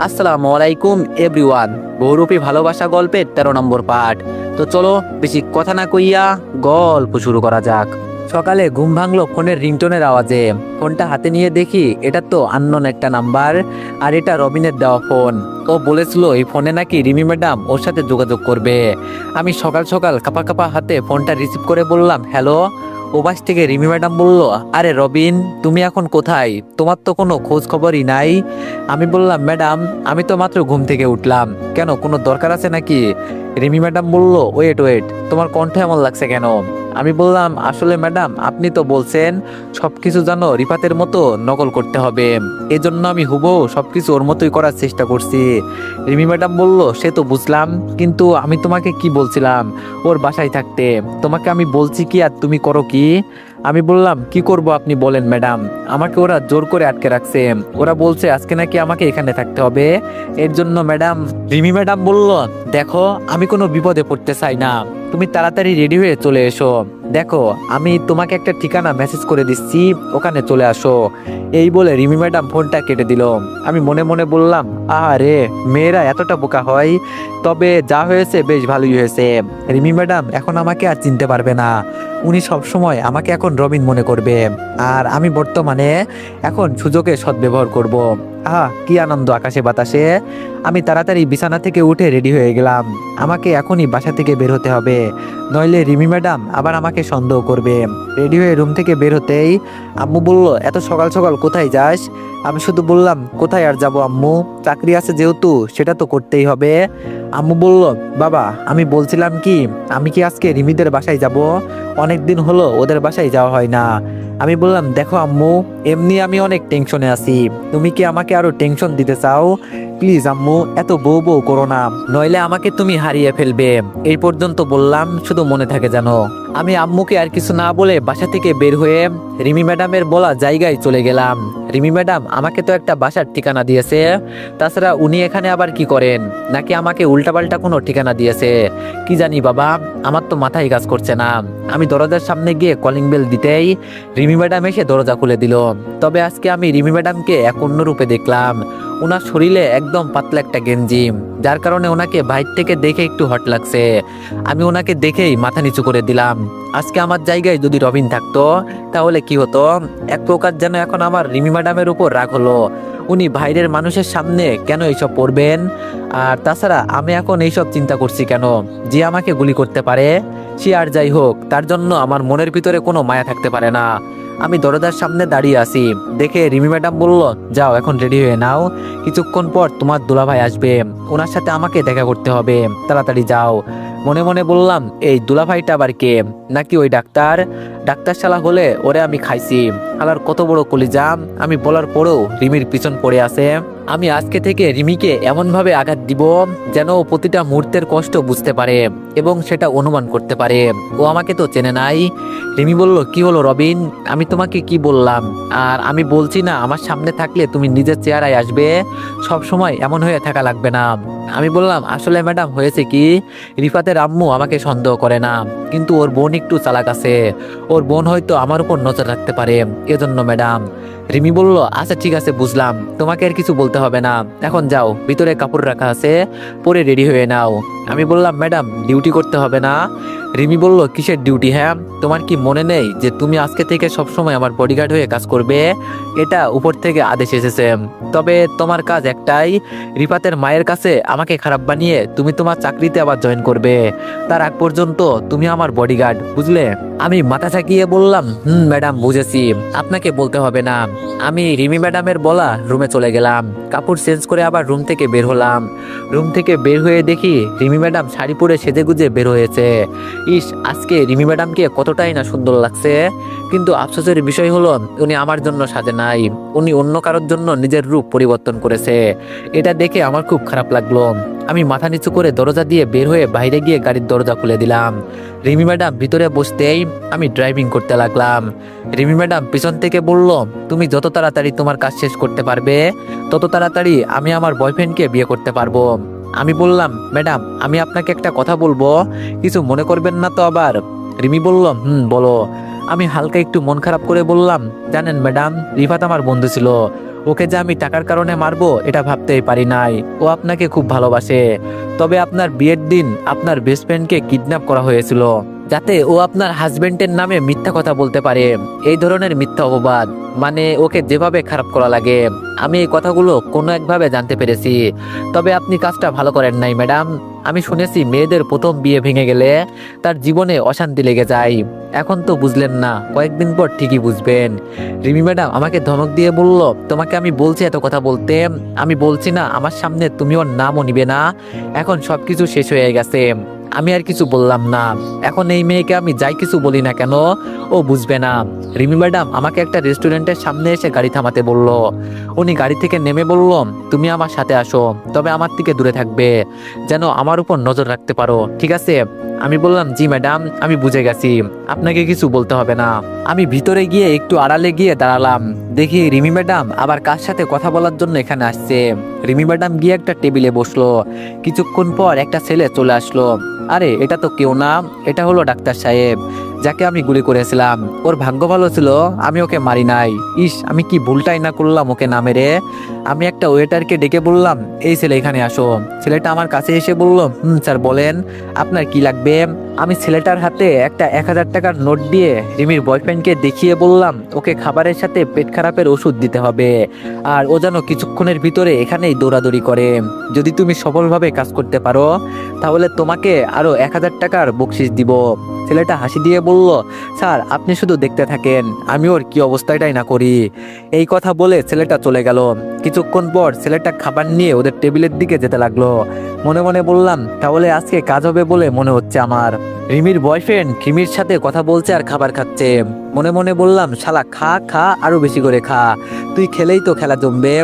আসসালামু আলাইকুম এভরিওয়ান। বহুরূপী ভালোবাসা গল্পের 13 নম্বর পার্ট। তো চলো বেশি কথা না কইয়া গল্প শুরু করা যাক। সকালে ঘুম ভাঙলো ফোনের রিংটোনের আওয়াজে। ফোনটা হাতে নিয়ে দেখি এটা তো আননোন একটা নাম্বার, আর এটা রবিনের দেওয়া ফোন। ও বলেছিল এই ফোনে নাকি রিমি ম্যাডাম ওর সাথে যোগাযোগ করবে। আমি সকাল সকাল কাপা কাপা হাতে ফোনটা রিসিভ করে বললাম হ্যালো। ওপাশ থেকে রিমি ম্যাডাম বলল, আরে রবিন, তুমি এখন কোথায়? তোমার তো কোনো খোঁজ খবরই নাই। আমি বললাম ম্যাডাম, আমি তো মাত্র ঘুম থেকে উঠলাম, কেন কোনো দরকার আছে নাকি? রিমি ম্যাডাম বলল, ওয়েট ওয়েট, তোমার কণ্ঠ এমন লাগছে কেন? আমি বললাম আসলে ম্যাডাম, আপনি তো বলছেন সবকিছু যেন রিফাতের মতো নকল করতে হবে, এজন্য আমি হুবহু সবকিছু ওর মতোই করার চেষ্টা করছি। রিমি ম্যাডাম বলল, সে তো বুঝলাম, কিন্তু আমি তোমাকে কি বলছিলাম ওর বাসায় থাকতে? তোমাকে আমি বলছি কি আর তুমি করো কি? আমি বললাম কি করব আপনি বলেন ম্যাডাম, আমাকে ওরা জোর করে আটকে রাখছে। ওরা বলছে আজকে নাকি আমাকে এখানে থাকতে হবে, এর জন্য ম্যাডাম। রিমি ম্যাডাম বলল, দেখো আমি কোনো বিপদে পড়তে চাই না, তুমি তাড়াতাড়ি রেডি হয়ে চলে এসো। দেখো আমি তোমাকে একটা ঠিকানা মেসেজ করে দিচ্ছি, ওখানে চলে আসো। এই বলে রিমি ম্যাডাম ফোনটা কেটে দিল। আমি মনে মনে বললাম, আরে মেয়েরা এতটা বোকা হয়। তবে যা হয়েছে বেশ ভালোই হয়েছে। রিমি ম্যাডাম এখন আমাকে আর চিনতে পারবে না। উনি সব সময় আমাকে এখন রবিন মনে করবে, আর আমি বর্তমানে এখন সুযোগে সদ্ব্যবহার করব। কি আনন্দ আকাশে বাতাসে। আমি তাড়াতাড়ি বিছানা থেকে উঠে রেডি হয়ে গেলাম। আমাকে এখনই বাসা থেকে বের হতে হবে, নইলে রিমি ম্যাডাম আবার আমাকে সন্দেহ করবে। রেডি হয়ে রুম থেকে বের হতেই আম্মু বলল, এত সকাল সকাল কোথায় যাস? আমি শুধু বললাম, কোথায় আর যাব আম্মু, চাকরি আছে যেহেতু সেটা তো করতেই হবে। আম্মু বলল, বাবা আমি বলছিলাম কি, আমি কি আজকে রিমিদের বাসায় যাব? অনেকদিন হলো ওদের বাসায় যাওয়া হয় না। আমি বললাম, দেখো আম্মু, এমনি আমি অনেক টেনশনে আছি, তুমি কি আমাকে আরো টেনশন দিতে চাও? প্লিজ আম্মু, এত বউ বউ করো না, নইলে আমাকে তুমি হারিয়ে ফেলবে। এই পর্যন্ত বললাম, শুধু মনে থাকে জানো। আমি আম্মুকে আর কিছু না বলে বাসা থেকে বের হয়ে রিমি ম্যাডামের বলা জায়গায় চলে গেলাম। রিমি ম্যাডাম আমাকে তো একটা বাসার ঠিকানা দিয়েছে, তাছাড়া উনি এখানে আবার কি করেন? নাকি আমাকে উল্টাপাল্টা কোনো ঠিকানা দিয়েছে? কি জানি বাবা, আমার তো মাথায় কাজ করছে না। আমি দরজার সামনে গিয়ে কলিং বেল দিতেই রিমি ম্যাডাম এসে দরজা খুলে দিল। তবে আজকে আমি রিমি ম্যাডামকে এক অন্য রূপে দেখলাম। ওনার শরীরে একদম পাতলা একটা গেঞ্জি, যার কারণে ওনাকে বাইরে থেকে দেখে একটু হট লাগছে। আমি ওনাকে দেখেই মাথা নিচু করে দিলাম। আজকে আমার জায়গায় যদি রবিন থাকতো তাহলে কি হতো? এক প্রকার যেন এখন আমার রিমি ম্যাডামের উপর রাগ হলো। উনি বাইরের মানুষের সামনে কেন এইসব পড়বেন? আর তাছাড়া আমি এখন এইসব চিন্তা করছি কেন? যে আমাকে গুলি করতে পারে, সে আর যাই হোক, তার জন্য আমার মনের ভিতরে কোনো মায়া থাকতে পারে না। আমি দরজার সামনে দাঁড়িয়ে আছি দেখে রিমি ম্যাডাম বলল, যাও এখন রেডি হয়ে নাও, কিছুক্ষণ পর তোমার দুলাভাই আসবে, ওনার সাথে আমাকে দেখা করতে হবে, তাড়াতাড়ি যাও। মনে মনে বললাম, এই দুলাভাইটা আবার কে? নাকি ওই ডাক্তার? ডাক্তার শালা হলে ওরে আমি খাইছি। শালার কত বড় কলিজা! আমি বলার পরেও রিমির পিছন পড়ে আছে। আমি আজকে থেকে রিমিকে এমনভাবে আঘাত দিব যেন ও প্রতিটা মুহূর্তের কষ্ট বুঝতে পারে এবং সেটা অনুমান করতে পারে। ও আমাকে তো চেনে নাই। রিমি বলল, কি হলো রবিন, আমি তোমাকে কি বললাম? আর আমি বলছি না আমার সামনে থাকলে তুমি নিজের চেহারায় আসবে, সব সময় এমন হয়ে থাকা লাগবে না। আমি বললাম, আসলে ম্যাডাম হয়েছে কি, রিফাতের আম্মু আমাকে সন্দেহ করে না, কিন্তু ওর বোন একটু চালাক আছে। ওর বোন হয়তো আমার উপর নজর রাখতে পারে, এজন্য ম্যাডাম। রিমি বলল, আচ্ছা ঠিক আছে বুঝলাম, তোমাকে আর কিছু বলতে হবে না, এখন যাও, ভিতরে কাপড় রাখা আছে, পরে রেডি হয়ে নাও। আমি বললাম, ম্যাডাম ডিউটি করতে হবে না? রিমি বলল, কিসের ডিউটি? হ্যাঁ, তোমার কি মনে নেই যে তুমি আজকে থেকে সবসময় আমার বডিগার্ড হয়ে কাজ করবে? এটা উপর থেকে আদেশ এসেছে। তবে তোমার কাজ একটাই, রিফাতের মায়ের কাছে আমাকে খারাপ বানিয়ে তুমি তোমার চাকরিতে আবার জয়েন করবে। তার আগ পর্যন্ত তুমি আমার বডিগার্ড, বুঝলে? আমি মাথা ঝাঁকিয়ে বললাম, ম্যাডাম বুঝেছি, আপনাকে বলতে হবে না। আমি রিমি ম্যাডামের বলা রুমে চলে গেলাম, কাপড় চেঞ্জ করে আবার রুম থেকে বের হলাম। রুম থেকে বের হয়ে দেখি রিমি ম্যাডাম শাড়ি পরে সেজে গুজে বের হয়েছে। ইস, আজকে রিমি ম্যাডামকে কতটাই না সুন্দর লাগছে। কিন্তু আফসোসের বিষয় হলো উনি আমার জন্য সাজে নাই, উনি অন্য কারোর জন্য নিজের রূপ পরিবর্তন করেছে। এটা দেখে আমার খুব খারাপ লাগলো। আমি মাথা নিচু করে দরজা দিয়ে বের হয়ে বাইরে গিয়ে গাড়ির দরজা খুলে দিলাম। রিমি ম্যাডাম ভিতরে বসতেই আমি ড্রাইভিং করতে লাগলাম। রিমি ম্যাডাম পিছন থেকে বলল, তুমি যত তাড়াতাড়ি তোমার কাজ শেষ করতে পারবে তত তাড়াতাড়ি আমি আমার বয়ফ্রেন্ডকে বিয়ে করতে পারবো। আমি বললাম, ম্যাডাম আমি আপনাকে একটা কথা বলবো, কিছু মনে করবেন না তো আবার? রিমি বলল, বলো। আমি হালকা একটু মন খারাপ করে বললাম, জানেন ম্যাডাম, রিফাত আমার বন্ধু ছিল, ওকে যে আমি টাকার কারণে মারবো এটা ভাবতেই পারি নাই। ও আপনাকে খুব ভালোবাসে। তবে আপনার বিয়ের দিন আপনার বেস্ট ফ্রেন্ডকে কিডন্যাপ করা হয়েছিল, যাতে ও আপনার হাজবেন্ডের নামে মিথ্যা কথা বলতে পারে। এই ধরনের মিথ্যা অপবাদ, মানে ওকে যেভাবে খারাপ করা লাগে, আমি এই কথাগুলো কোনো একভাবে জানতে পেরেছি। তবে আপনি কাজটা ভালো করেন নাই ম্যাডাম। আমি শুনেছি মেয়েদের প্রথম বিয়ে ভেঙে গেলে তার জীবনে অশান্তি লেগে যায়। এখন তো বুঝলেন না, কয়েকদিন পর ঠিকই বুঝবেন। রিমি ম্যাডাম আমাকে ধমক দিয়ে বলল, তোমাকে আমি বলছি এত কথা বলতে, আমি বলছি না আমার সামনে তুমি ওর নামও নিবে না। এখন সবকিছু শেষ হয়ে গেছে, আমি আর কিছু বললাম না। এখন এই মেয়েকে আমি যাই কিছু বলি না কেন, ও বুঝবে না। রিমি ম্যাডাম আমাকে একটা রেস্টুরেন্টের সামনে এসে গাড়ি থামাতে বলল। উনি গাড়ি থেকে নেমে বলল, তুমি আমার সাথে আসো, তবে আমার থেকে দূরে থাকবে, যেন আমার উপর নজর রাখতে পারো, ঠিক আছে? আমি বললাম, জি ম্যাডাম, আমি বুঝে গেছি, আপনাকে কিছু বলতে হবে না। আমি ভিতরে গিয়ে একটু আড়ালে গিয়ে দাঁড়ালাম। দেখি রিমি ম্যাডাম আবার কার সাথে কথা বলার জন্য এখানে আসছে। রিমি ম্যাডাম গিয়ে একটা টেবিলে বসলো। কিছুক্ষণ পর একটা ছেলে চলে আসলো। আরে এটা তো কেউ না, এটা হলো ডাক্তার সাহেব, যাকে আমি গুলি করেছিলাম। ওর ভাগ্য ভালো ছিল আমি ওকে মারি নাই। ইস, আমি কি ভুলটাই না করলাম ওকে না মেরে। আমি একটা ওয়েটারকে ডেকে বললাম, এই ছেলে এখানে আসো। ছেলেটা আমার কাছে এসে বলল, স্যার বলেন, আপনার কি লাগবে? আমি ছেলেটার হাতে একটা 1000 টাকার নোট দিয়ে রিমির বয়ফ্রেন্ডকে দেখিয়ে বললাম, ওকে খাবারের সাথে পেট খারাপের ওষুধ দিতে হবে, আর ও যেন কিছুক্ষণের ভিতরে এখানেই দৌড়াদৌড়ি করে। যদি তুমি সফলভাবে কাজ করতে পারো তাহলে তোমাকে আরো 1000 টাকার বকশিস দিব। ছেলেটা হাসি দিয়ে বলল, স্যার আপনি শুধু দেখতে থাকেন, আমি ওর কি অবস্থাটাই না করি। এই কথা বলে ছেলেটা চলে গেল। কিছুক্ষণ পর ছেলেটা খাবার নিয়ে ওদের টেবিলের দিকে যেতে লাগলো। মনে মনে বললাম, তাহলে আজকে কাজ হবে বলে মনে হচ্ছে আমার। রিমির বয়ফ্রেন্ড রিমির সাথে কথা বলছে আর খাবার খাচ্ছে। মনে মনে বললাম, শালা খা খা, আরো বেশি করে খা, তুই খেলেই তো খেলা জমবে।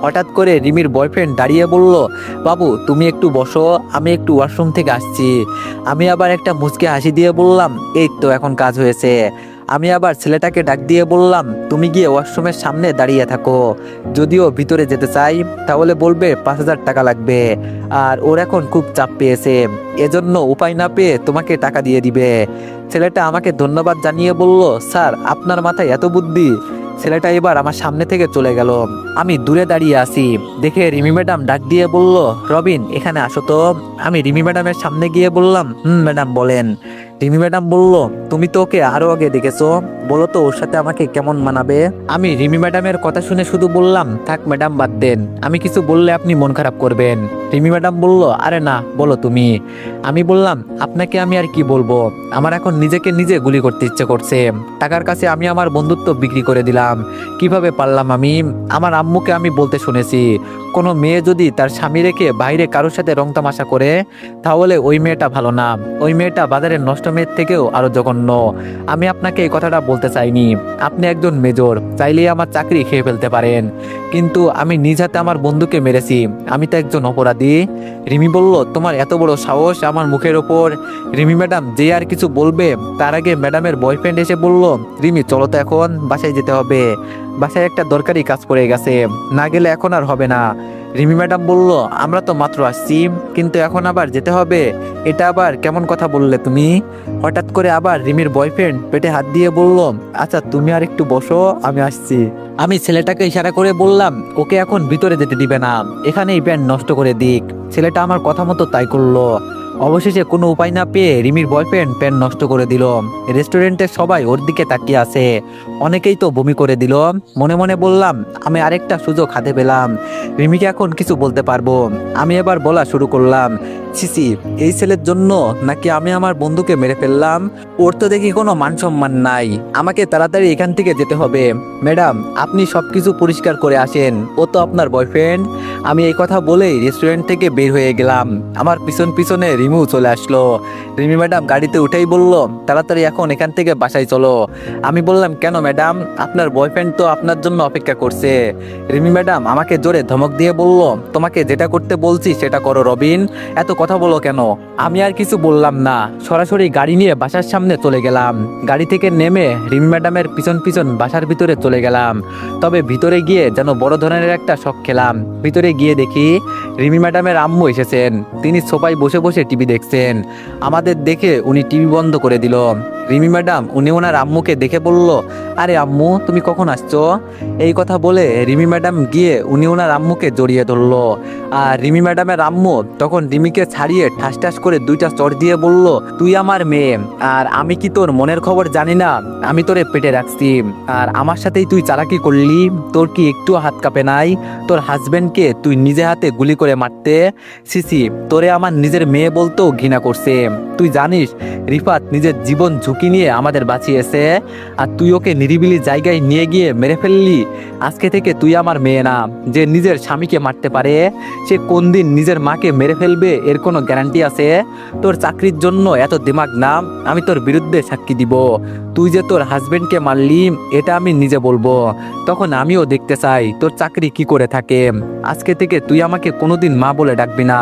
হঠাৎ করে রিমির বয়ফ্রেন্ড দাঁড়িয়ে বলল, বাবু তুমি একটু বসো, আমি একটু ওয়াশরুম থেকে আসছি। আমি আবার একটা মুচকে হাসি দিয়ে বললাম, এই তো এখন কাজ হয়েছে। আমি আবার ছেলেটাকে ডাক দিয়ে বললাম, তুমি গিয়ে ওয়াশরুমের সামনে দাঁড়িয়ে থাকো, যদিও ভিতরে যেতে চাই তাহলে বলবে 5000 টাকা লাগবে, আর ওর এখন খুব চাপ পেয়েছে, এজন্য উপায় না পেয়ে তোমাকে টাকা দিয়ে দিবে। ছেলেটা আমাকে ধন্যবাদ জানিয়ে বলল, স্যার আপনার মাথায় এত বুদ্ধি। ছেলেটা এবার আমার সামনে থেকে চলে গেল। আমি দূরে দাঁড়িয়ে আছি দেখে রিমি ম্যাডাম ডাক দিয়ে বলল, রবিন এখানে আসো তো। আমি রিমি ম্যাডামের সামনে গিয়ে বললাম, ম্যাডাম বলেন। রিমি ম্যাডাম বলল, তুমি তো ওকে আরো আগে দেখেছো, বলো তো ওর সাথে আমাকে কেমন মানাবে? আমি রিমি ম্যাডামের কথা শুনে শুধু বললাম, থাক ম্যাডাম বাদ দেন, আমি কিছু বললে আপনি মন খারাপ করবেন। রিমি ম্যাডাম বলল, আরে না বলো তুমি। আমি বললাম, আপনাকে আমি আর কি বলবো, আমার এখন নিজেকে নিজে গুলি করতে ইচ্ছে করছে। টাকার কাছে আমি আমার বন্ধুত্ব বিক্রি করে দিলাম, কিভাবে পারলাম আমি? আমার আম্মুকে আমি বলতে শুনেছি, কোনো মেয়ে যদি তার স্বামী রেখে বাইরে কারোর সাথে রং তামাশা করে তাহলে ওই মেয়েটা ভালো না, ওই মেয়েটা বাজারের নষ্ট মেয়ের থেকেও আরো জঘন্য। আমি আপনাকে এই কথাটা বলতে চাইনি, আপনি একজন মেজর, চাইলেই আমার চাকরি খেয়ে ফেলতে পারেন, কিন্তু আমি নিজ হাতে আমার বন্ধুকে মেরেছি, আমি তো একজন অপরাধী। রিমি বলল, তোমার এত বড় সাহস আমার মুখের ওপর? রিমি ম্যাডাম যে আর কিছু বলবে তার আগে ম্যাডামের বয়ফ্রেন্ড এসে বলল, রিমি চলো তো এখন বাসায় যেতে হবে, বাসায় একটা দরকারি কাজ পড়ে গেছে, না গেলে এখন আর হবে না। রিমি ম্যাডাম বলল, আমরা তো মাত্র আসছি, কিন্তু এখন আবার যেতে হবে, এটা আবার কেমন কথা বললে তুমি? হঠাৎ করে আবার রিমির বয়ফ্রেন্ড পেটে হাত দিয়ে বলল, আচ্ছা তুমি আর একটু বসো, আমি আসছি। আমি ছেলেটাকে ইশারা করে বললাম, ওকে এখন ভিতরে যেতে দিবে না, এখানেই প্যান্ট নষ্ট করে দিক। ছেলেটা আমার কথা মতো তাই করলো। অবশেষে কোনো উপায় না পেয়ে রিমির বয়ফ্রেন্ড প্যান্ট নষ্ট করে দিল। রেস্টুরেন্টের সবাই ওর দিকে তাকিয়ে আছে, অনেকেই তো বমি করে দিল। মনে মনে বললাম, আমি আরেকটা সুযোগ হাতে পেলাম, রিমিকে এখন কিছু বলতে পারবো। আমি এবার বলা শুরু করলাম, সিসি এই ছেলের জন্য নাকি আমি আমার বন্ধুকে মেরে ফেললাম? ওর তো দেখি কোনো মান সম্মান নাই, আমাকে তাড়াতাড়ি এখান থেকে যেতে হবে। ম্যাডাম আপনি সবকিছু পরিষ্কার করে আসেন, ও তো আপনার বয়ফ্রেন্ড। আমি এই কথা বলেই রেস্টুরেন্ট থেকে বের হয়ে গেলাম। আমার পিছন পিছনে রিমিও চলে আসলো। রিমি ম্যাডাম গাড়িতে উঠেই বলল, তাড়াতাড়ি এখন এখান থেকে বাসায় চলো। আমি বললাম, কেন ম্যাডাম, আপনার বয়ফ্রেন্ড তো আপনার জন্য অপেক্ষা করছে। রিমি ম্যাডাম আমাকে জোরে ধমক দিয়ে বলল, তোমাকে যেটা করতে বলছি সেটা করো রবিন, এত কথা বলো কেন? আমি আর কিছু বললাম না, সরাসরি গাড়ি নিয়ে বাসার সামনে চলে গেলাম। গাড়ি থেকে নেমে রিমি ম্যাডামের পিছন পিছন বাসার ভিতরে চলে গেলাম। তবে ভিতরে গিয়ে যেন বড় ধরনের একটা শক খেলাম। ভিতরে গিয়ে দেখি রিমি ম্যাডামের আম্মু এসেছেন, তিনি সোফায় বসে বসে টিভি দেখছেন। আমাদের দেখে উনি টিভি বন্ধ করে দিল। রিমি ম্যাডাম উনি ওনার আম্মুকে দেখে বলল, আরে আম্মু তুমি কখন আসছো? এই কথা বলে রিমি ম্যাডাম গিয়ে উনি ওনার আম্মুকে জড়িয়ে ধরলো। আর রিমি ম্যাডামের আম্মু তখন রিমিকে ছাড়িয়ে ঠাস ঠাস করে দুইটা চড় দিয়ে বলল, তুই আমার মেয়ে, আর আমি কি তোর মনের খবর জানি না? আমি তোরে পেটে রাখছি, আর আমার সাথেই তুই চালাকি করলি। তোর কি একটু হাত কাঁপে নাই তোর হাজবেন্ডকে তুই নিজে হাতে গুলি করে মারতে? সিসি, তোরে আমার নিজের মেয়ে বলতেও ঘৃণা করছে। তুই জানিস রিফাত নিজের জীবন ঝুঁকি নিয়ে আমাদের বাঁচিয়েছে, আর তুই ওকে নিরিবিলি জায়গায় নিয়ে গিয়ে মেরে ফেললি। আজকে থেকে তুই আমার মেয়ে না। যে নিজের স্বামীকে মারতে পারে সে কোন দিন নিজের মাকে মেরে ফেলবে এর কোনো গ্যারান্টি আছে? তোর চাকরির জন্য এত দিমাগ না, আমি তোর বিরুদ্ধে সাক্ষী দিব। তুই যে তোর হাজবেন্ডকে মারলি এটা আমি নিজে বলবো, তখন আমিও দেখতে চাই তোর চাকরি কি করে থাকে। আজকে থেকে তুই আমাকে কোনোদিন মা বলে ডাকবি না,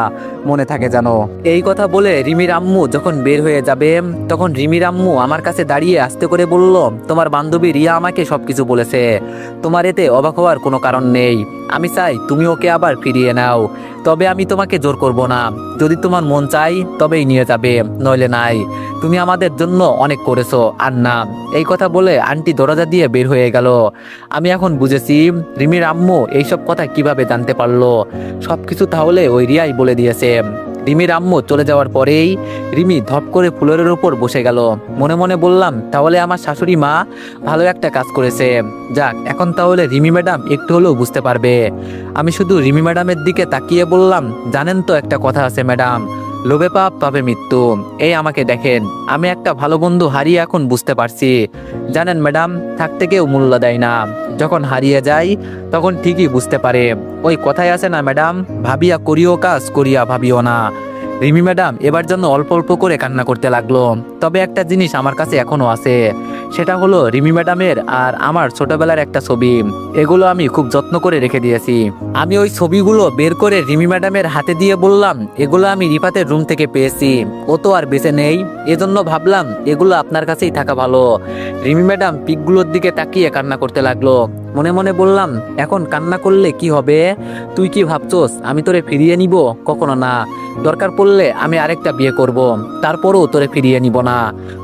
মনে থাকে জানো। এই কথা বলে রিমির আম্মু যখন বের হয়ে যাবে তখন রিমির আম্মু আমার কাছে দাঁড়িয়ে আস্তে করে বলল, তোমার বান্ধবী রিয়া আমাকে সবকিছু বলেছে, তোমার এতে অবাক হওয়ার কোনো কারণ নেই। আমি চাই তুমি ওকে আবার ফিরিয়ে নাও, তবে আমি তোমাকে জোর করব না। যদি তোমার মন চাই তবেই নিয়ে যাবে, নইলে নাই। তুমি আমাদের জন্য অনেক করেছো, আর না। এই কথা বলে আন্টি দরজা দিয়ে বের হয়ে গেল। আমি এখন বুঝেছি রিমির আম্মু এইসব কথা কিভাবে জানতে পারলো। সবকিছু তাহলে ওই রিয়াই বলে দিয়েছে। রিমির আম্মু চলে যাওয়ার পরেই রিমি ধপ করে ফ্লোরের উপর বসে গেল। মনে মনে বললাম, তাহলে আমার শাশুড়ি মা ভালো একটা কাজ করেছে। যাক, এখন তাহলে রিমি ম্যাডাম একটু হলেও বুঝতে পারবে। আমি শুধু রিমি ম্যাডামের দিকে তাকিয়ে বললাম, জানেন তো একটা কথা আছে ম্যাডাম, লোভে পাপ পাপে মৃত্যু। এই আমাকে দেখেন, আমি একটা ভালো বন্ধু হারিয়ে এখন বুঝতে পারছি। জানেন ম্যাডাম, থাকতে কেউ মূল্য দেয় না, যখন হারিয়ে যায় তখন ঠিকই বুঝতে পারে। ওই কথাই আছে না ম্যাডাম, ভাবিয়া করিও কাজ, করিয়া ভাবিও না। রিমি ম্যাডাম এবার জন্য অল্প অল্প করে কান্না করতে লাগলো। তবে একটা জিনিস আমার কাছে এখনো আছে, সেটা হলো রিমি ম্যাডামের আর আমার ছোটবেলার একটা ছবি। এগুলো আমি খুব যত্ন করে রেখে দিয়েছি। আমি ওই ছবিগুলো বের করে রিমি ম্যাডামের হাতে দিয়ে বললাম, এগুলো আমি রিফাতের রুম থেকে পেয়েছি, ও তো আর বেঁচে নেই, এজন্য ভাবলাম এগুলো আপনার কাছেই থাকা ভালো। রিমি ম্যাডাম পিকগুলোর দিকে তাকিয়ে কান্না করতে লাগলো। মনে মনে বললাম, এখন কান্না করলে কি হবে? তুই কি ভাবছোস আমি তোরে ফিরিয়ে নিব? কখনো না। দরকার পড়লে আমি আরেকটা বিয়ে করব, তারপরও তোরে ফিরিয়ে নিব না।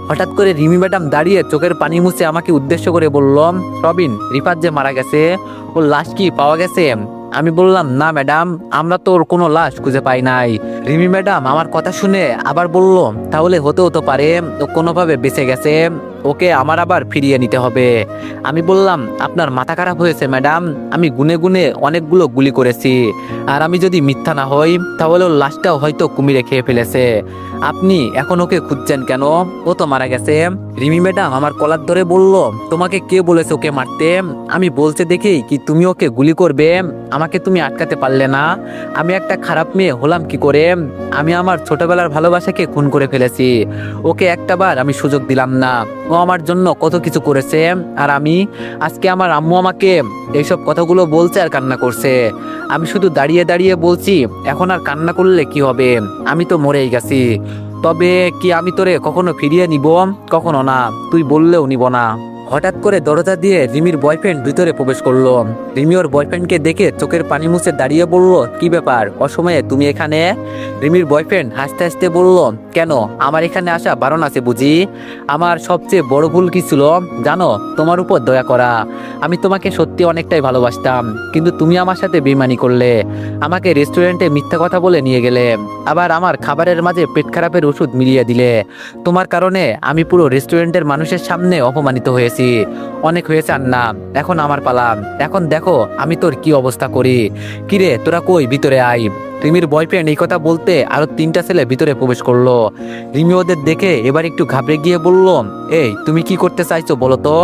হঠাৎ করে রিমি ম্যাডাম দাঁড়িয়ে চোখের পানি মুছে আমাকে উদ্দেশ্য করে বলল, রবিন, রিফাত যে মারা গেছে ওর লাশ কি পাওয়া গেছে? আমি বললাম, না ম্যাডাম, আমরা তো ওর কোনো লাশ খুঁজে পাই নাই। রিমি ম্যাডাম আমার কথা শুনে আবার বলল, তাহলে হতেও তো পারে ও কোনোভাবে বেঁচে গেছে, ওকে আমার আবার ফিরিয়ে নিতে হবে। আমি বললাম, আপনার মাথা খারাপ হয়েছে ম্যাডাম, আমি গুনে গুনে অনেকগুলো গুলি করেছি, আর আমি যদি মিথ্যা না হই তাহলে ওর লাশটাও হয়তো কুমিরে খেয়ে ফেলেছে। আপনি এখন ওকে খুঁজছেন কেন? ও তো মারা গেছে। রিমি ম্যাডাম আমার কলার ধরে বলল, তোমাকে কে বলেছে ওকে মারতে? আমি বলছে দেখেই কি তুমি ওকে গুলি করবে? আমাকে তুমি আটকাতে পারলে না। আমি একটা খারাপ মেয়ে হলাম কি করে? আমি আমার ছোটবেলার ভালোবাসাকে খুন করে ফেলেছি, ওকে একটাবার আমি সুযোগ দিলাম না। ও আমার জন্য কত কিছু করেছে, আর আমি আজকে আমার আম্মু আমাকে এইসব কথাগুলো বলছে আর কান্না করছে। আমি শুধু দাঁড়িয়ে দাঁড়িয়ে বলছি, এখন আর কান্না করলে কি হবে? আমি তো মরেই গেছি। তবে কি আমি তোরে কখনো ফিরিয়ে নিব? কখনো না, তুই বললেও নিব না। হঠাৎ করে দরজা দিয়ে রিমির বয়ফ্রেন্ড ভিতরে প্রবেশ করলো। রিমি ওর বয়ফ্রেন্ডকে দেখে চোখের পানি মুছে দাঁড়িয়ে বলল, কি ব্যাপার, অসময়ে তুমি এখানে? রিমির বয়ফ্রেন্ড হাসতে হাসতে বলল, কেন, আমার এখানে আসা বারণ আছে বুঝি? আমার সবচেয়ে বড় ভুল কি ছিল জানো? তোমার উপর দয়া করা। আমি তোমাকে সত্যি অনেকটাই ভালোবাসতাম, কিন্তু তুমি আমার সাথে বেইমানি করলে। আমাকে রেস্টুরেন্টে মিথ্যা কথা বলে নিয়ে গেলে, আবার আমার খাবারের মাঝে পেট খারাপের ওষুধ মিলিয়ে দিলে। তোমার কারণে আমি পুরো রেস্টুরেন্টের মানুষের সামনে অপমানিত হয়েছি। অনেক হয়েছে আর না, এখন আমার পালা। এখন দেখো আমি তোর কি অবস্থা করি। কিরে তোরা কই, ভিতরে আয়। রিমির বয়ফ্রেন্ড এই কথা বলতে আরো 3টা ছেলে ভিতরে প্রবেশ করলো। রিমি ওদের দেখে এবার একটু ঘাবড়ে গিয়ে বলল, এই তুমি কি করতে চাইছো বলো তো?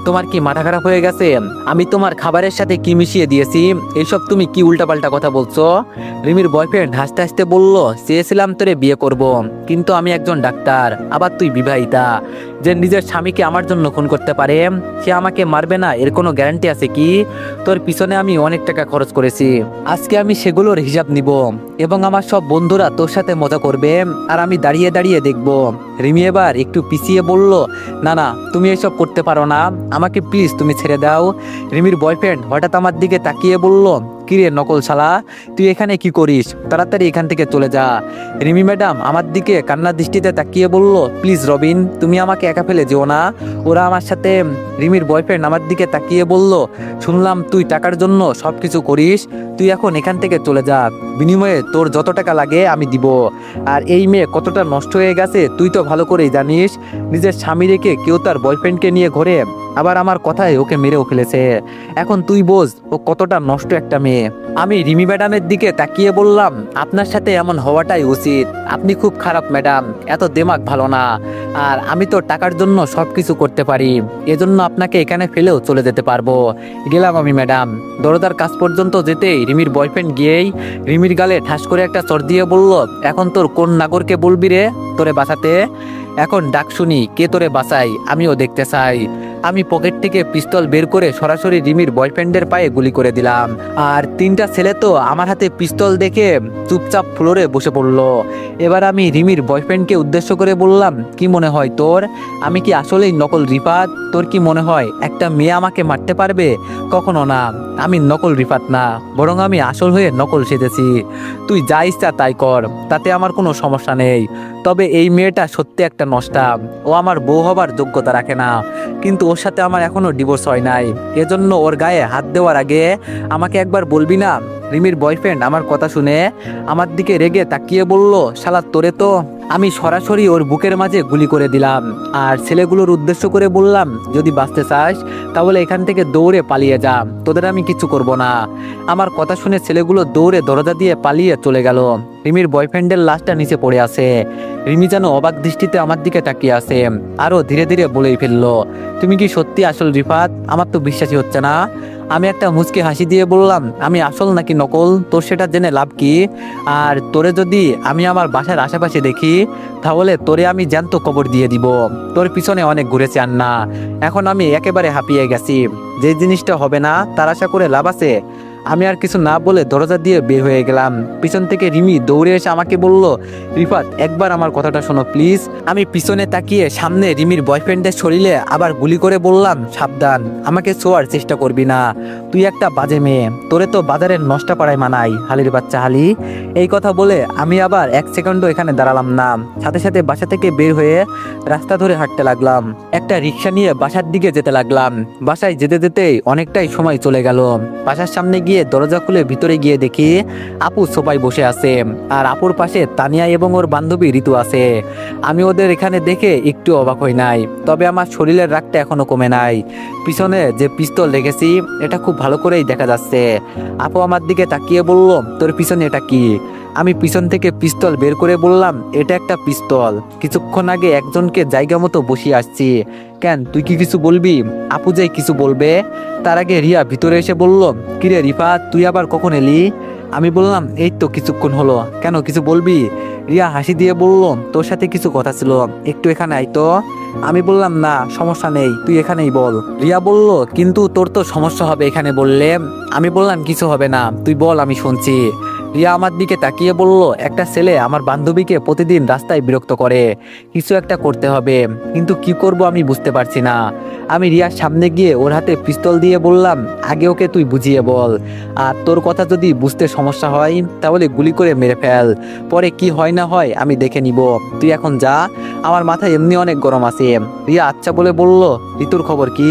তোমার কি মাথা খারাপ হয়ে গেছে? আমি তোমার খাবারের সাথে কি মিশিয়ে দিয়েছি? এইসব তুমি কি উল্টাপাল্টা কথা বলছো? রিমির বয়ফ্রেন্ড হাসতে হাসতে বলল, চেয়েছিলাম তোরে বিয়ে করব, কিন্তু আমি একজন ডাক্তার, আবার তুই বিবাহিতা। যে নিজের স্বামীকে আমার জন্য খুন করতে পারে সে আমাকে মারবে না এর কোনো গ্যারান্টি আছে কি? তোর পিছনে আমি অনেক টাকা খরচ করেছি, আজকে আমি সেগুলোর হিসাব নিব, এবং আমার সব বন্ধুরা তোর সাথে মজা করবে, আর আমি দাঁড়িয়ে দাঁড়িয়ে দেখব। রিমি এবার একটু পিছিয়ে বলল, না না, তুমি এসব করতে পারো না, আমাকে প্লিজ তুমি ছেড়ে দাও। রিমির বয়ফ্রেন্ড হঠাৎ আমার দিকে তাকিয়ে বলল, কিরে নকল শালা, তুই এখানে কি করিস? তাড়াতাড়ি এখান থেকে চলে যা। রিমি ম্যাডাম আমার দিকে কান্নার দৃষ্টিতে তাকিয়ে বলল, প্লিজ রবিন, তুমি আমাকে একা ফেলে যেও না। ওরা আমার সাথে। রিমির বয়ফ্রেন্ড আমার দিকে তাকিয়ে বলল, শুনলাম তুই টাকার জন্য সবকিছু করিস, তুই এখন এখান থেকে চলে যা, বিনিময়ে তোর যত টাকা লাগে আমি দিব। আর এই মেয়ে কতটা নষ্ট হয়ে গেছে তুই তো ভালো করেই জানিস। নিজের স্বামী রেখে কেউ তার বয়ফ্রেন্ডকে নিয়ে ঘোরে, আবার আমার কথায় ওকে মেরেও ফেলেছে। এখন তুই বোঝ ও কতটা নষ্ট একটা মেয়ে। আমি রিমি ম্যাডামের দিকে তাকিয়ে বললাম, আপনার সাথে এমন হওয়াটাই উচিত। আপনি খুব খারাপ ম্যাডাম, এত দেমাগ ভালো না। আর আমি তো টাকার জন্য সবকিছু করতে পারি, এজন্য আপনাকে এখানে ফেলেও চলে যেতে পারবো। গেলাম আমি ম্যাডাম। দরজার কাছ পর্যন্ত যেতেই রিমির বয়ফ্রেন্ড গিয়েই রিমির গালে ঠাস করে একটা চড় দিয়ে বলল, এখন তোর কোন নাগরকে বলবি রে তোরে বাঁচাতে? এখন ডাক শুনি কে তোরে বাঁচাই, আমিও দেখতে চাই। আমি পকেট থেকে পিস্তল বের করে সরাসরি রিমির বয়ফ্রেন্ডের পায়ে গুলি করে দিলাম। আর তিনটা ছেলে তো আমার হাতে পিস্তল দেখে চুপচাপ ফ্লোরে বসে পড়লো। এবার আমি রিমির বয়ফ্রেন্ডকে উদ্দেশ্য করে বললাম, কি মনে হয় তোর? আমি কি আসলেই নকল রিফাত? তোর কি মনে হয় একটা মেয়ে আমাকে মারতে পারবে? কখনো না, আমি নকল রিফাত না, বরং আমি আসল হয়ে নকল সেজেছি। তুই যা ইচ্ছা তাই কর, তাতে আমার কোনো সমস্যা নেই। তবে এই মেয়েটা সত্যি একটা নষ্টা, ও আমার বউ হবার যোগ্যতা রাখে না। কিন্তু ওর সাথে আমার এখনো ডিভোর্স হয় নাই, এজন্য ওর গায়ে হাত দেওয়ার আগে আমাকে একবার বলবি না? রিমির বয়ফ্রেন্ড আমার কথা শুনে আমার দিকে রেগে তাকিয়ে বলল, শালা তোরে তো। আমি সরাসরি ওর বুকের মাঝে গুলি করে দিলাম। আর ছেলেগুলোর উদ্দেশ্য করে বললাম, যদি বাঁচতে চাস তাহলে এখান থেকে দৌড়ে পালিয়ে যা, তোদের আমি কিছু করব না। আমার কথা শুনে ছেলেগুলো দৌড়ে দরজা দিয়ে পালিয়ে চলে গেল। রিমির বয়ফ্রেন্ডের লাশটা নিচে পড়ে আছে। রিমি যেন অবাক দৃষ্টিতে আমার দিকে তাকিয়ে আছে। আরো ধীরে ধীরে বলেই ফেললো, তুমি কি সত্যি আসল রিফাত? আমার তো বিশ্বাসই হচ্ছে না। আমি একটা মুচকি হাসি দিয়ে বললাম, আমি আসল নাকি নকল তোর সেটা জেনে লাভ কি? আর তোরে যদি আমি আমার বাসার আশেপাশে দেখি তাহলে তোরে আমি জ্যান্ত কবর দিয়ে দিব। তোর পিছনে অনেক ঘুরেছি আর না, এখন আমি একেবারে হাঁপিয়ে গেছি। যে জিনিসটা হবে না তার আশা করে লাভ আছে? আমি আর কিছু না বলে দরজা দিয়ে বের হয়ে গেলাম। পিছন থেকে রিমি দৌড়ে এসে আমাকে বলল, রিফাত একবার আমার কথাটা শোনো প্লিজ। আমি পিছনে তাকিয়ে সামনে রিমির বয়ফ্রেন্ডের শরীরে আবার গুলি করে বললাম, সাবধান, আমাকে ছোঁয়ার চেষ্টা করবি না। তুই একটা বাজে মেয়ে, তোরে তো বাজারের নষ্টা পাড়ায় মানাই, হালির বাচ্চা হালি। এই কথা বলে আমি আবার এক সেকেন্ডও এখানে দাঁড়ালাম না, সাথে সাথে বাসা থেকে বের হয়ে রাস্তা ধরে হাঁটতে লাগলাম। একটা রিক্সা নিয়ে বাসার দিকে যেতে লাগলাম। বাসায় যেতে যেতেই অনেকটাই সময় চলে গেল। বাসার সামনে গিয়ে দরজা খুলে ভিতরে গিয়ে দেখি আপু সোফায় বসে আছে, আর আপুর পাশে তানিয়া এবং ওর বান্ধবী ঋতু আছে। আমি ওদের এখানে দেখে একটু অবাক হই নাই, তবে আমার শরীরের রাগটা এখনো কমে নাই। পিছনে যে পিস্তল রেখেছি এটা খুব ভালো করেই দেখা যাচ্ছে। আপু আমার দিকে তাকিয়ে বলল, তোর পিছনে এটা কি? আমি পিছন থেকে পিস্তল বের করে বললাম, এটা একটা পিস্তল, কিছুক্ষণ আগে একজনকে জায়গা মতো বসিয়ে আসছি। কেন, তুই কি কিছু বলবি? আপু যে কিছু বলবে তার আগে রিয়া ভিতরে এসে বলল, কিরে রিফাত, তুই আবার কখন এলি? আমি বললাম, এই তো কিছুক্ষণ হলো। কেন, কিছু বলবি? রিয়া হাসি দিয়ে বলল, তোর সাথে কিছু কথা ছিল, একটু এখানে আয় তো। আমি বললাম, না সমস্যা নেই, তুই এখানেই বল। রিয়া বলল, কিন্তু তোর তো সমস্যা হবে এখানে বললে। আমি বললাম, কিছু হবে না, তুই বল, আমি শুনছি। রিয়া আমার দিকে তাকিয়ে বলল, একটা ছেলে আমার বান্ধবীকে প্রতিদিন রাস্তায় বিরক্ত করে, কিছু একটা করতে হবে, কিন্তু কি করব আমি বুঝতে পারছি না। আমি রিয়ার সামনে গিয়ে ওর হাতে পিস্তল দিয়ে বললাম, আগে ওকে তুই বুঝিয়ে বল, আর তোর কথা যদি বুঝতে সমস্যা হয় তাহলে গুলি করে মেরে ফেল, পরে কি হয় না হয় আমি দেখে নিব। তুই এখন যা, আমার মাথায় এমনি অনেক গরম আছে। রিয়া আচ্ছা বলে বলল, ঋতুর খবর কি?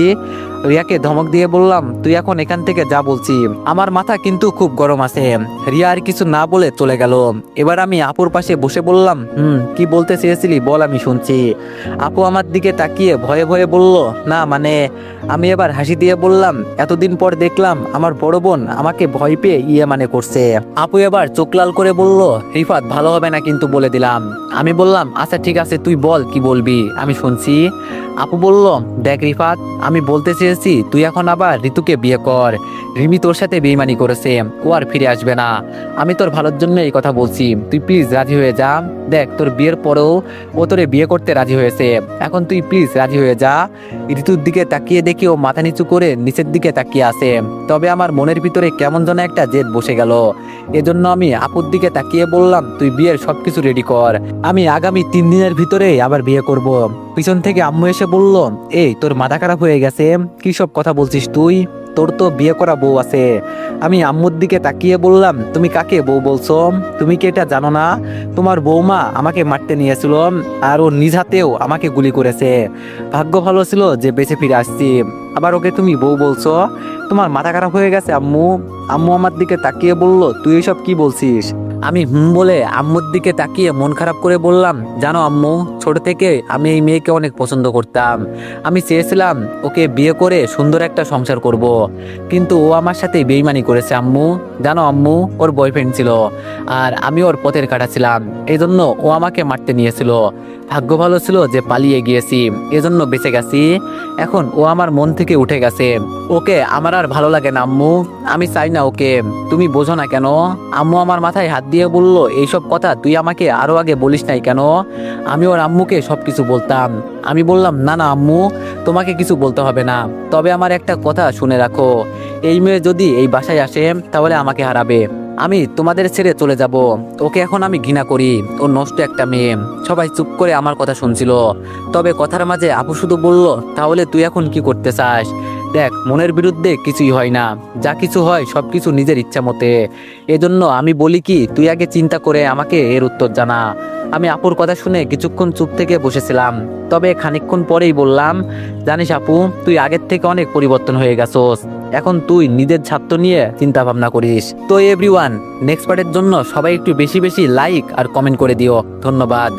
রিয়াকে ধমক দিয়ে বললাম, তুই এখন এখান থেকে যা বলছি, আমার মাথা কিন্তু খুব গরম আছে। রিয়া আর কিছু না বলে চলে গেল। এবার আমি আপুর পাশে বসে বললাম, কি বলতে চেয়েছিলি বল, আমি শুনছি। আপু আমার দিকে তাকিয়ে ভয়ে ভয়ে বলল, না মানে। আমি এবার হাসি দিয়ে বললাম, এতদিন পর দেখলাম আমার বড় বোন আমাকে ভয় পেয়ে মানে করছে। আপু এবার চোখ লাল করে বলল, রিফাত ভালো হবে না কিন্তু বলে দিলাম। আমি বললাম, আচ্ছা ঠিক আছে, তুই বল কি বলবি, আমি শুনছি। আপু বলল, দেখ রিফাত, আমি বলতে চেয়েছি তুই এখন আবার ঋতুকে বিয়ে কর। রিমি তোর সাথে বেইমানি করেছে, ও আর ফিরে আসবে না। আমি তোর ভালোর জন্য এই কথা বলছি, তুই প্লিজ রাজি হয়ে যা। দেখ, তোর বিয়ের পরেও ও তোরে বিয়ে করতে রাজি হয়েছে, এখন তুই প্লিজ রাজি হয়ে যা। ঋতুর দিকে তাকিয়ে দেখি ও মাথা নিচু করে নিচের দিকে তাকিয়ে আছে, তবে আমার মনের ভিতরে কেমন যেন একটা জেদ বসে গেল। এজন্য আমি আপুর দিকে তাকিয়ে বললাম, তুই বিয়ের সবকিছু রেডি কর, আমি আগামী 3 দিনের ভিতরে আবার বিয়ে করব। পিছন থেকে আম্মু এসে বলল, এই তোর মাথা খারাপ হয়ে গেছে, কি সব কথা বলছিস তুই? তোর তো বিয়ে করা বউ আছে। আমি আম্মুর দিকে তাকিয়ে বললাম, তুমি কাকে বউ বলছো? তুমি কি এটা জানো না তোমার বৌমা আমাকে মারতে নিয়েছিল, আর ও নিজ হাতেও আমাকে গুলি করেছে। ভাগ্য ভালো ছিল যে বেঁচে ফিরে আসছি, আবার ওকে তুমি বউ বলছো? তোমার মাথা খারাপ হয়ে গেছে আম্মু? আম্মু আমার দিকে তাকিয়ে বলল, তুই এসব কি বলছিস? আমি বলে আম্মুর দিকে তাকিয়ে মন খারাপ করে বললাম, জানো আম্মু, ছোট থেকে আমি এই মেয়েকে অনেক পছন্দ করতাম। আমি চেয়েছিলাম ওকে বিয়ে করে সুন্দর একটা সংসার করব, কিন্তু ও আমার সাথে বেইমানি করেছে আম্মু। জানো আম্মু, ওর বয়ফ্রেন্ড ছিল, আর আমি ওর পথের কাটা ছিলাম, এই জন্য ও আমাকে মারতে নিয়েছিল। ভাগ্য ভালো ছিল যে পালিয়ে গিয়েছি, এজন্য বেঁচে গেছি। এখন ও আমার মন থেকে উঠে গেছে, ওকে আমার আর ভালো লাগে না আম্মু। আমি চাই না ওকে। তুমি বোঝো না কেন? আম্মু আমার মাথায় হাত দিয়ে বলল, এইসব কথা তুই আমাকে আরো আগে বলিস নাই কেন? আমি ওর আম্মুকে সবকিছু বলতাম। আমি বললাম, না না আম্মু, তোমাকে কিছু বলতে হবে না, তবে আমার একটা কথা শুনে রাখো, এই মেয়ে যদি এই বাসায় আসে তাহলে আমাকে হারাবে। আমি তোমাদের ছেড়ে চলে যাব। ওকে এখন আমি ঘৃণা করি, ও নষ্ট একটা মেয়ে। সবাই চুপ করে আমার কথা শুনছিল, তবে কথার মাঝে আপু শুধু বলল, তাহলে তুই এখন কি করতে চাস? দেখ, মনের বিরুদ্ধে কিছুই হয় না, যা কিছু হয় সবকিছু নিজের ইচ্ছা মতে। এজন্য আমি বলি কি, তুই আগে চিন্তা করে আমাকে এর উত্তর জানা। আমি আপুর কথা শুনে কিছুক্ষণ চুপ থেকে বসেছিলাম, তবে খানিকক্ষণ পরেই বললাম, জানিস আপু, তুই আগের থেকে অনেক পরিবর্তন হয়ে গেছোস। এখন তুই নিজের ছাত্র নিয়ে চিন্তা ভাবনা করিস। তো এভরিওয়ান, নেক্সট পার্টের জন্য সবাই একটু বেশি বেশি লাইক আর কমেন্ট করে দিও। ধন্যবাদ।